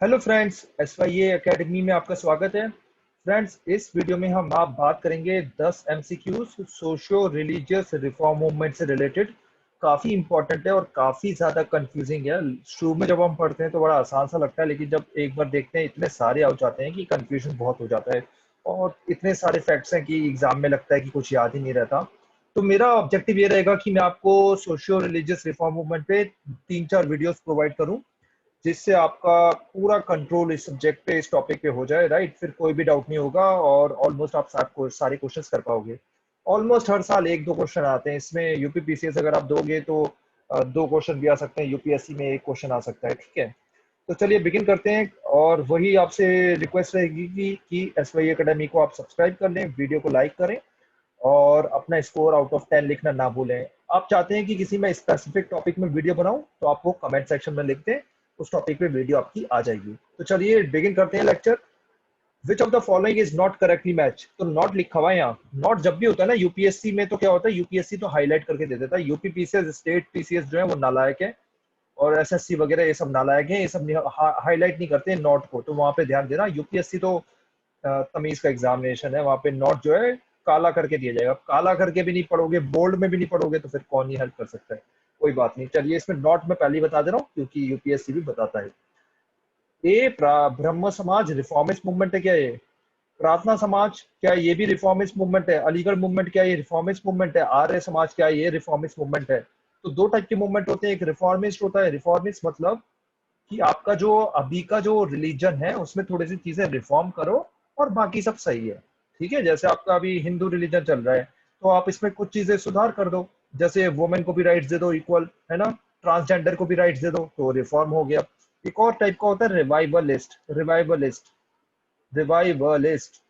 Hello friends, SYA academy में आपका स्वागत है। फ्रेंड्स, इस वीडियो में हम आप बात करेंगे 10 MCQs socio religious reform movement से रिलेटेड। काफ़ी इंपॉर्टेंट है और काफ़ी ज़्यादा कंफ्यूजिंग है। शुरू में जब हम पढ़ते हैं तो बड़ा आसान सा लगता है, लेकिन जब एक बार देखते हैं इतने सारे आ जाते हैं कि कंफ्यूजन बहुत हो जाता है और इतने सारे फैक्ट्स हैं कि एग्जाम में लगता है कि कुछ याद ही नहीं रहता। तो मेरा ऑब्जेक्टिव ये रहेगा कि मैं आपको सोशो रिलीजियस रिफॉर्म मूवमेंट पे 3-4 वीडियोस प्रोवाइड करूं, जिससे आपका पूरा कंट्रोल इस सब्जेक्ट पे, इस टॉपिक पे हो जाए। राइट, फिर कोई भी डाउट नहीं होगा और ऑलमोस्ट आप सारे क्वेश्चंस कर पाओगे। ऑलमोस्ट हर साल एक दो क्वेश्चन आते हैं इसमें। यूपीपीसीएस अगर आप दोगे तो दो क्वेश्चन भी आ सकते हैं, यूपीएससी में एक क्वेश्चन आ सकता है। ठीक है, तो चलिए बिगिन करते हैं। और वही आपसे रिक्वेस्ट रहेगी कि एसवाई एकेडमी को आप सब्सक्राइब कर लें, वीडियो को लाइक करें और अपना स्कोर आउट ऑफ 10 लिखना ना भूलें। आप चाहते हैं कि किसी में स्पेसिफिक टॉपिक में वीडियो बनाऊं तो आप वो कमेंट सेक्शन में लिख दें, उस टॉपिक पे वीडियो आपकी आ जाएगी। तो चलिए बिगिन करते हैं lecture. Which of the following is not correctly match. तो नॉट लिखा हुआ है यहाँ। नॉट जब भी होता है ना यूपीएससी में, तो क्या होता है, यूपीएससी तो हाईलाइट करके दे देता है। यूपीपीसीएस, स्टेट पीसीएस जो है वो नालायक है, और एसएससी वगैरह ये सब नालायक है, ये सब हाईलाइट नहीं करते नॉट को। तो वहां पे ध्यान देना, यूपीएससी तो तमीज का एग्जामिनेशन है, वहां पे नॉट जो है काला करके दिया जाएगा। काला करके भी नहीं पढ़ोगे, बोल्ड में भी नहीं पढ़ोगे, तो फिर कौन ही हेल्प कर सकता है। कोई बात नहीं, चलिए इसमें नॉट मैं पहले ही बता दे रहा हूँ क्योंकि यूपीएससी भी बताता है। ब्रह्म समाज रिफॉर्मिस्ट मूवमेंट है क्या ये? प्रार्थना समाज क्या ये भी रिफॉर्मिस्ट मूवमेंट है? अलीगढ़ मूवमेंट क्या ये रिफॉर्मिस्ट मूवमेंट है? आर्य समाज क्या ये रिफॉर्मिस्ट मूवमेंट है? तो दो टाइप के मूवमेंट होते हैं, एक रिफॉर्मिस्ट होता है। रिफॉर्मिस्ट मतलब कि आपका जो अभी का जो रिलीजन है उसमें थोड़ी सी चीजें रिफॉर्म करो और बाकी सब सही है। ठीक है, जैसे आपका अभी हिंदू रिलीजन चल रहा है तो आप इसमें कुछ चीजें सुधार कर दो, जैसे वुमेन को भी राइट्स दे दो इक्वल, है ना, ट्रांसजेंडर को भी राइट्स दे दो, तो रिफॉर्म हो गया। एक और टाइप का होता है रिवाइवलिस्ट। Revivalist,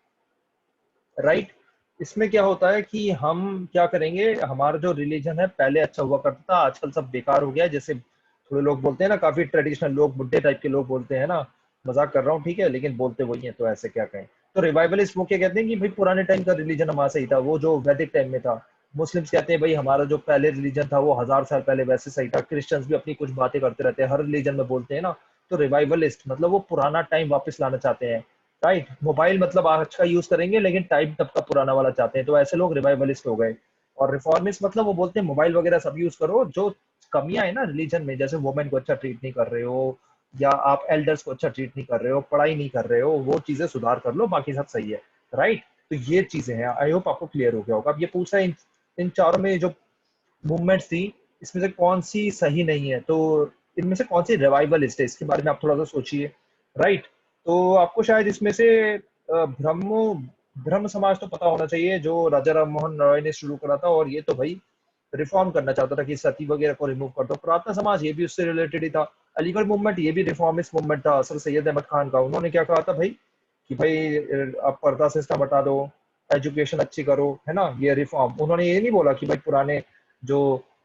right. इसमें क्या होता है कि हम क्या करेंगे, हमारा जो रिलीजन है पहले अच्छा हुआ करता था, आजकल सब बेकार हो गया है। जैसे थोड़े लोग बोलते हैं ना, काफी ट्रेडिशनल लोग, बुड्ढे टाइप के लोग बोलते हैं ना, मजाक कर रहा हूँ ठीक है, लेकिन बोलते वही है, तो ऐसे क्या कहें। तो रिवाइवलिस्ट वो क्या कहते हैं कि भाई पुराने टाइम का रिलीजन हमारा सही था, वो जो वैदिक टाइम में था। मुस्लिम्स कहते हैं भाई हमारा जो पहले रिलीजन था वो 1000 साल पहले वैसे सही था। क्रिश्चियंस भी अपनी कुछ बातें करते रहते हैं, हर रिलीजन में बोलते हैं ना। तो रिवाइवलिस्ट मतलब वो पुराना टाइम वापस लाना चाहते हैं। राइट, मोबाइल मतलब आज का यूज करेंगे लेकिन टाइप तब का पुराना वाला चाहते हैं, तो ऐसे लोग रिवाइवलिस्ट हो गए। और रिफॉर्मिस्ट मतलब वो बोलते हैं मोबाइल वगैरह सब यूज करो, जो कमियां है ना रिलीजन में, जैसे वुमेन को अच्छा ट्रीट नहीं कर रहे हो, या आप एल्डर्स को अच्छा ट्रीट नहीं कर रहे हो, पढ़ाई नहीं कर रहे हो, वो चीजें सुधार कर लो, बाकी सब सही है। राइट, तो ये चीजें हैं। आई होप आपको क्लियर हो गया होगा। अब ये पूछा इन चारों में जो मूवमेंट्स थी, इसमें से कौन सी सही नहीं है, तो इनमें से कौन सी रिवाइवलिस्ट है, इसके बारे में आप थोड़ा सा सोचिए। राइट, तो आपको शायद इसमें से ब्रह्मो ब्रह्म समाज तो पता होना चाहिए, जो राजा राम मोहन रॉय ने शुरू करा था, और ये तो भाई रिफॉर्म करना चाहता था कि सती वगैरह को रिमूव कर दो। प्रार्थना समाज ये भी उससे रिलेटेड ही था। अलीगढ़ मूवमेंट ये भी रिफॉर्मिस्ट मूवमेंट था, सर सैयद अहमद खान का। उन्होंने क्या कहा था भाई कि भाई आप पर्दा सिस्टम हटा दो, एजुकेशन अच्छी करो, है ना, ये रिफॉर्म। उन्होंने ये नहीं बोला कि भाई पुराने जो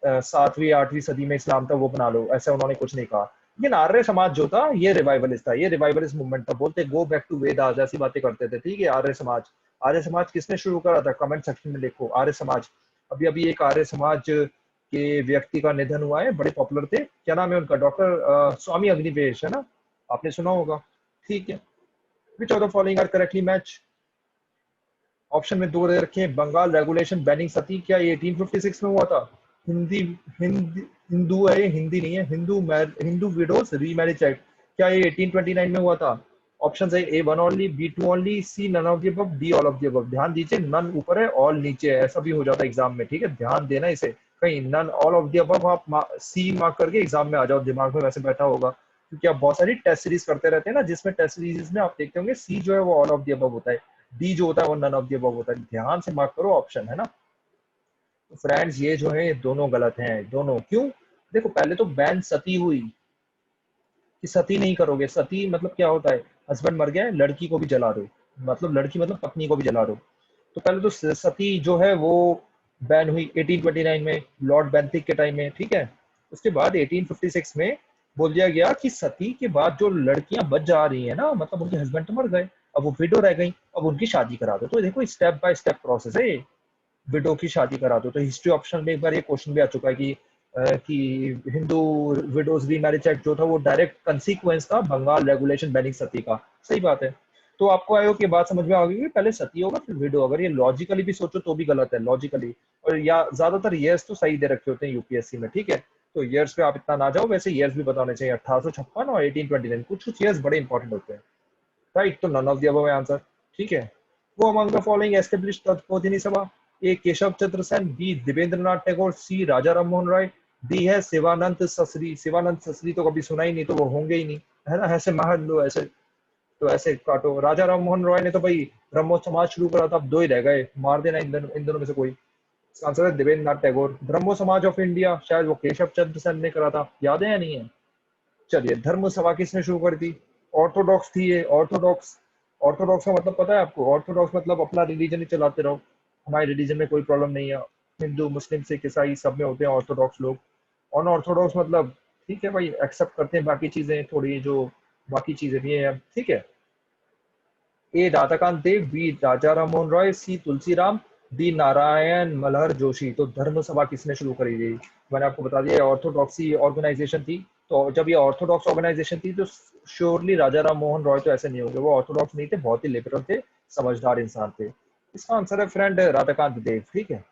7वीं 8वीं सदी में इस्लाम था वो बना लो, ऐसा उन्होंने कुछ नहीं कहा। लेकिन आर्य समाज जो था ये रिवाइवलिस्ट था, ये रिवाइवलिस्ट मूवमेंट था। बोलते गो बैक टू वेदास, ऐसी बातें करते थे। ठीक है, आर्य समाज। आर्य समाज किसने शुरू करा था, कमेंट सेक्शन में लिखो आर्य समाज। अभी अभी एक आर्य समाज के व्यक्ति का निधन हुआ है, बड़े पॉपुलर थे, क्या नाम है उनका, डॉक्टर स्वामी अग्निवेश, है ना, आपने सुना होगा। ठीक है, which of the following are correctly match. Option में दो दे रखे हैं, बंगाल रेगुलेशन बैनिंग सती, क्या ये 1856 में हुआ था? हिंदी हिंदी हिंदू है, हिंदी नहीं है, हिंदू विडोज रीमैरिज एक्ट, क्या ये 1829 में हुआ था? ऑप्शन है A one only, B two only, C none of the above, D all of the above. ध्यान दीजिए, नन ऊपर है, ऑल नीचे है, ऐसा भी हो जाता है एग्जाम में। ठीक है, ध्यान देना इसे, कहीं none all of the above आप सी मार्क करके एग्जाम में आ जाओ, दिमाग में वैसे बैठा होगा, क्योंकि आप बहुत सारी टेस्ट सीरीज करते रहते हैं ना, जिसमें टेस्ट सीरीज में आप देखते होंगे सी जो है वो ऑल ऑफ द अबव होता है, डी जो होता है वो नन ऑफ द अबव होता है। ध्यान से मार्क करो ऑप्शन, है ना। तो फ्रेंड्स ये जो है दोनों गलत हैं, दोनों। क्यों? देखो, पहले तो बैन सती हुई कि सती नहीं करोगे। सती मतलब क्या होता है, हस्बैंड मर गया है, लड़की को भी जला दो, मतलब लड़की मतलब पत्नी को भी जला दो। तो पहले तो सती जो है वो बैन हुई 1829 में, लॉर्ड बेंथिक के टाइम में। ठीक है, उसके बाद 1856 में बोल दिया गया कि सती के बाद जो लड़कियां बच जा रही है ना, मतलब उनके हस्बैंड तो मर गए, अब वो विडो रह गई, अब उनकी शादी करा दो। तो देखो स्टेप बाय स्टेप प्रोसेस है ये, विडो की शादी करा दो। तो हिस्ट्री ऑप्शन में एक बार ये क्वेश्चन भी आ चुका है कि कि हिंदू विडोज रीमैरिज एक्ट जो था वो डायरेक्ट कंसीक्वेंस था बंगाल रेगुलेशन बैनिंग सती का। सही बात है। तो आपको आयोग की बात समझ में आ गई कि पहले सती होगा फिर विडो। अगर ये लॉजिकली भी सोचो तो भी गलत है लॉजिकली। और या ज्यादातर ईयर्स तो सही दे रखे होते हैं यूपीएससी में, ठीक है। तो ईयर्स पे आप इतना ना जाओ, वैसे ईयर्स भी बताने चाहिए 1856 और 1829, कुछ कुछ ईयर्स बड़े इंपॉर्टेंट होते हैं। राइट, तो नन ऑफ द अबव है आंसर। ठीक है। वो अमंग द फॉलोइंग एस्टेब्लिश तत्पोधिनी सभा? ए Keshav Chandra Sen, B Debendranath Tagore, C Raja Ram Mohan Roy, D है शिवानंद ससरी। शिवानंद ससरी तो कभी सुना ही नहीं, तो वो होंगे ही नहीं, है ना। ऐसे महान लो ऐसे, तो ऐसे काटो। राजा राम मोहन रॉय ने तो भाई ब्रह्मो समाज शुरू करा था, अब दो ही रह गए, मार देना इन दोनों में से कोई। इसका आंसर है देवेंद्रनाथ टैगोर। ब्रह्मो समाज ऑफ इंडिया शायद वो केशव चंद्र सेन ने करा था, याद है या नहीं है? चलिए, धर्म सभा किसने शुरू करी थी? ऑर्थोडॉक्स थी ये, ऑर्थोडॉक्स। ऑर्थोडॉक्स का मतलब पता है आपको? ऑर्थोडॉक्स मतलब अपना रिलीजन ही चलाते रहो, हमारे रिलीजन में कोई प्रॉब्लम नहीं है। हिंदू मुस्लिम सिख ईसाई सब में होते हैं ऑर्थोडॉक्स लोग। अनऑर्थोडॉक्स मतलब ठीक है भाई, एक्सेप्ट करते हैं बाकी चीजें थोड़ी, जो बाकी चीजें भी हैं, ठीक है। ए राधाकांत देव, बी राजा राम मोहन रॉय, सी तुलसीराम, डी नारायण मल्हर जोशी। तो धर्म सभा किसने शुरू करी थी? मैंने आपको बता दिया, ऑर्थोडॉक्सी ऑर्गेनाइजेशन थी। तो जब ये ऑर्थोडॉक्स ऑर्गेनाइजेशन थी तो श्योरली राजा राम मोहन रॉय तो ऐसे नहीं होंगे, वो ऑर्थोडॉक्स नहीं थे, बहुत ही लिबरल थे, समझदार इंसान थे। इसका आंसर है फ्रेंड राधाकांत देव, ठीक है।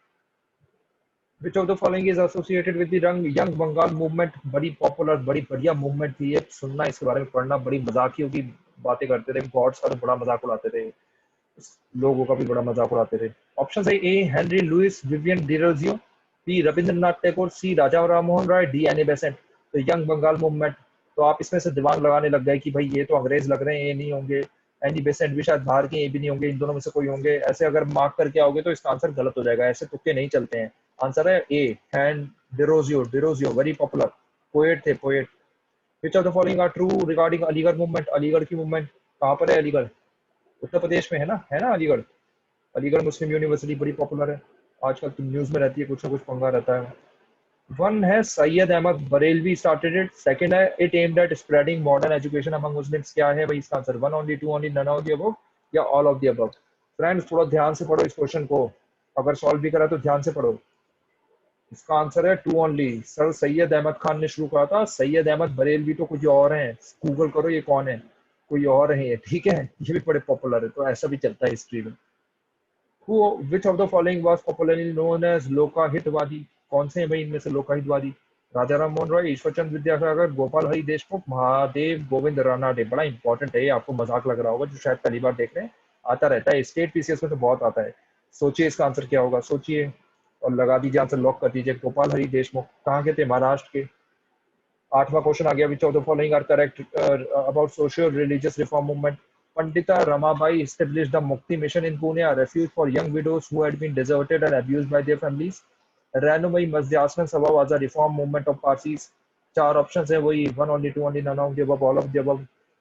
Which of the following is associated with the young Bengal movement? बड़ी पॉपुलर, बड़ी बढ़िया मूवमेंट थी ये, सुनना इसके बारे में, पढ़ना। बड़ी मजाकियों की बातें करते थे, गॉड्स का तो बड़ा मजाक उड़ाते थे, लोगों का भी बड़ा मजाक उड़ाते थे। ऑप्शन है A Henry Louis Vivian Derozio, B Rabindranath Tagore, C Raja Ram Mohan Roy, D Annie Besant. तो यंग बंगाल मूवमेंट, तो आप इसमें से दिमाग लगाने लग गए कि भाई ये तो अंग्रेज लग रहे हैं, ये नहीं होंगे। एनी बेसेंट भी शायद बाहर के, ये भी नहीं होंगे, इन दोनों में से कोई होंगे। ऐसे अगर मार्क करके आओगे तो इसका आंसर गलत हो जाएगा, ऐसे तुक्के नहीं चलते हैं। आंसर है A hand Derozio. Derozio very popular poet थे, poet. Which of the following are true regarding Aligarh movement? Aligarh की मूवमेंट कहाँ पर है? अलीगढ़ उत्तर प्रदेश में है ना, है ना अलीगढ़। अलीगढ़ मुस्लिम यूनिवर्सिटी बड़ी पॉपुलर है, आजकल तो न्यूज में रहती है, कुछ ना कुछ पंगा रहता है। वन है Syed Ahmad Barelvi started it, second है it aimed at spreading modern education among Muslims. क्या है भाई इसका answer? One only, two only, none of the above, या all of the above? Friends थोड़ा ध्यान से पढ़ो इस क्वेश्चन को, अगर सॉल्व भी करा तो ध्यान से पढ़ो। इसका आंसर है two only. Sir Syed Ahmad Khan ने शुरू करा था, सैयद अहमद बरेलवी तो कुछ और हैं, गूगल करो ये कौन है, कोई और है ये, ठीक है। ये भी बड़े पॉपुलर है, तो ऐसा भी चलता है हिस्ट्री में। Which of the following was popularly known as लोकाहितवादी? कौन से हैं भाई इनमें से लोकाहितवादी? राजा राम मोहन रॉय, ईश्वरचंद विद्यासागर, गोपाल हरि देशमुख, महादेव गोविंद रानाडे। बड़ा इंपॉर्टेंट है ये, आपको मजाक लग रहा होगा जो शायद पहली बार देख रहे हैं, आता रहता है स्टेट पीसीएस में तो बहुत आता है। सोचिए इसका आंसर क्या होगा, सोचिए और लगा दीजिए आंसर, लॉक कर दीजिए। गोपाल हरि देशमुख कहाँ के थे? महाराष्ट्र के। आठवां क्वेश्चन आ गया, which of the following are correct about socio religious reform movement? Pandita Ramabai established the Mukti Mission in Pune, a refuge for young widows who had been deserted and abused by their families. Ranumai Mazdiasman Sabha was a reform movement of Parsis. चार options है वही, one only, two only, none of the above, all of the above.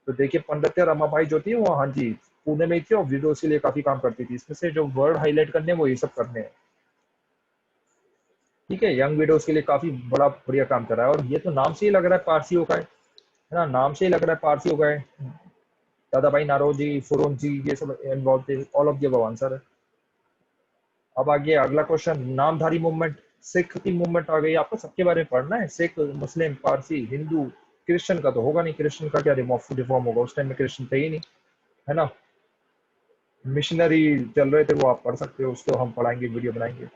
तो देखिए पंडित रमाबाई जो थी वो, हाँ जी, पुणे में ही थी और विडोज के लिए काफी काम करती थी। इसमें से जो वर्ड हाईलाइट करने हैं वो ये सब करने हैं, ठीक है। यंग विडोज के लिए काफी बड़ा बढ़िया काम कर रहा है, और ये तो नाम से ही लग रहा है पारसियों का है ना, नाम से ही लग रहा है पारसियों का है। दादा भाई नारोजी, फुरोन जी, ये सब इन्वॉल्व थे, all of the above answer है। अब आगे अगला क्वेश्चन, नामधारी मूवमेंट। सिख की मूवमेंट आ गई, आपको सबके बारे में पढ़ना है, सिख, मुस्लिम, पारसी, हिंदू। क्रिश्चियन का तो होगा नहीं, क्रिश्चियन का क्या रिफॉर्म होगा, उस टाइम में क्रिश्चियन थे ही नहीं, है ना। मिशनरी चल रहे थे वो, आप पढ़ सकते हो, उसको हम पढ़ाएंगे, वीडियो बनाएंगे।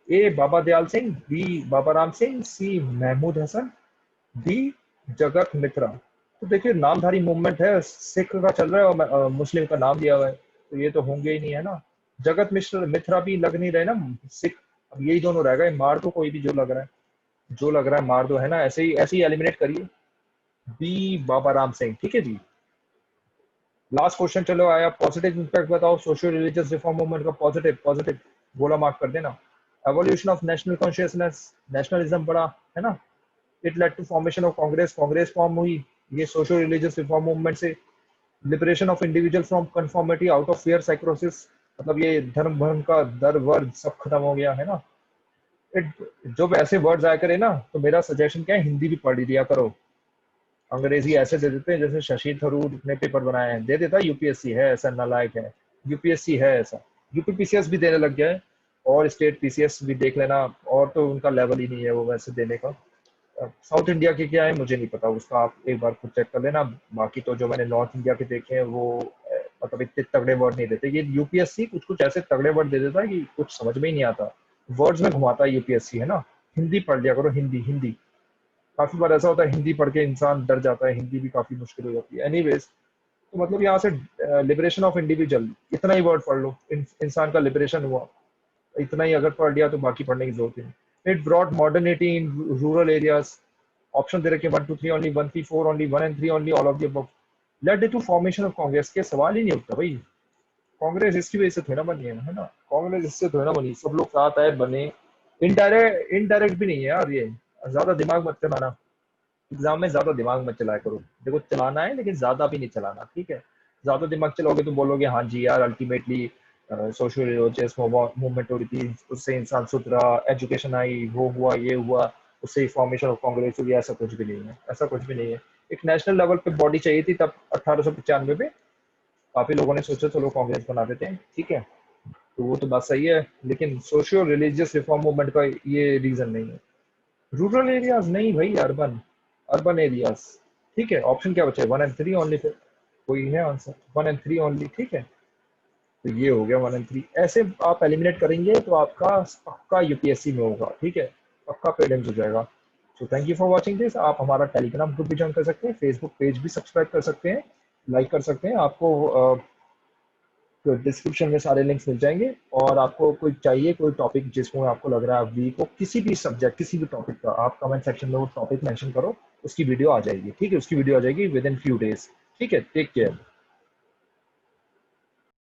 ए बाबा दयाल सिंह, बी बाबा राम सिंह, सी महमूद हसन, डी जगत मित्रा। तो देखिए नामधारी मूवमेंट है, सिख का चल रहा है और मुस्लिम का नाम दिया हुआ है, तो ये तो होंगे ही नहीं, है ना। जगत मिश्र मित्रा भी लग नहीं रहे ना, सिख। अब यही दोनों रह गए, मार दो कोई भी जो लग रहा है, जो लग रहा है मार दो, है ना। ऐसे ही एलिमिनेट करिए। बी बाबा राम सिंह, ठीक है जी। लास्ट क्वेश्चन चलो आया, पॉजिटिव इम्पैक्ट बताओ सोशियो रिलीजियस रिफॉर्म मूवमेंट का। पॉजिटिव, पॉजिटिव गोला मार्क कर देना। Evolution of national consciousness, nationalism बढ़ा, है ना। It led to formation of Congress, Congress form हुई ये सोशो रिलीजियस रिफॉर्म मूवमेंट से। Liberation of individual from conformity out of fear साइक्रोसिस, मतलब ये धर्म भर्म का डर वर्ड सब खत्म हो गया, है ना। इट, जब ऐसे वर्ड्स आया करे ना, तो मेरा सजेशन क्या है, हिंदी भी पढ़ लिया करो। अंग्रेजी ऐसे दे देते हैं जैसे शशि थरूर ने पेपर बनाए हैं, दे देता यूपीएससी है ऐसा, नालायक है यूपीएससी है ऐसा। यूपीपीसीएस भी देने लग गया है, और स्टेट पीसीएस भी देख लेना, और तो उनका लेवल ही नहीं है वो वैसे देने का। साउथ इंडिया के क्या है मुझे नहीं पता, उसका आप एक बार खुद चेक कर लेना। बाकी तो जो मैंने नॉर्थ इंडिया के देखे हैं वो मतलब इतने तगड़े वर्ड नहीं देते। ये यूपीएससी कुछ कुछ ऐसे तगड़े वर्ड दे देता है कि कुछ समझ में ही नहीं आता, वर्ड्स में घुमाता है यूपीएससी, है ना। हिंदी पढ़ लिया करो, हिंदी हिंदी। काफी बार ऐसा होता है हिंदी पढ़ के इंसान डर जाता है, हिंदी भी काफी मुश्किल हो जाती है। एनीवेज, तो मतलब यहाँ से लिबरेशन ऑफ इंडिविजुअल इतना ही वर्ड पढ़ लो, इंसान का लिबरेशन हुआ, इतना ही अगर पढ़ लिया तो बाकी पढ़ने की जरूरत नहीं। It brought modernity in rural areas. Option दे रखे 1 2 3 only, 1 3 4 only, 1 and 3 only, all of the above. Led to formation of Congress, के सवाल ही नहीं उठता भाई। कांग्रेस इसकी वजह से थोड़ा बनी है ना, कांग्रेस इससे थोड़ा बनी, सब लोग साथ आए बने। इनडायरेक्ट भी नहीं है यार ये। ज्यादा दिमाग मत चलाना, एग्जाम में ज्यादा दिमाग मत चलाया करो। देखो चलाना है लेकिन ज्यादा भी नहीं चलाना, ठीक है। ज्यादा दिमाग चलाओगे तो बोलोगे हाँ जी यार अल्टीमेटली सोशल रिलीजियस मूवमेंट हो रही थी, उससे इंसान सुधरा, एजुकेशन आई, वो हुआ ये हुआ, उससे फॉर्मेशन ऑफ कांग्रेस हुई। ऐसा कुछ भी नहीं है, ऐसा कुछ भी नहीं है। एक नेशनल लेवल पे बॉडी चाहिए थी तब 1895 में, काफी लोगों ने सोचा चलो कांग्रेस बना देते हैं, ठीक है। तो वो तो बात सही है, लेकिन सोशियो रिलीजियस रिफॉर्म मूवमेंट का ये रीजन नहीं है। रूरल एरियाज नहीं भाई, अर्बन, अर्बन एरियाज। ठीक है, ऑप्शन क्या बचे, 1 and 3 ओनली। फिर कोई है आंसर, 1 and 3 ओनली, ठीक है। तो ये हो गया 1 and 3। ऐसे आप एलिमिनेट करेंगे तो आपका पक्का यूपीएससी में होगा, ठीक है, पक्का प्रीलिम्स हो जाएगा। So thank you for watching this. आप हमारा टेलीग्राम ग्रुप भी ज्वाइन कर सकते हैं, फेसबुक पेज भी सब्सक्राइब कर सकते हैं, लाइक कर सकते हैं। आपको तो डिस्क्रिप्शन में सारे लिंक्स मिल जाएंगे। और आपको कोई चाहिए कोई टॉपिक जिसमें आपको लग रहा है आप वीक हो, किसी भी सब्जेक्ट किसी भी टॉपिक का, आप कमेंट सेक्शन में वो टॉपिक मेंशन करो, उसकी वीडियो आ जाएगी, ठीक है, उसकी वीडियो आ जाएगी विद इन फ्यू डेज। ठीक है, टेक केयर।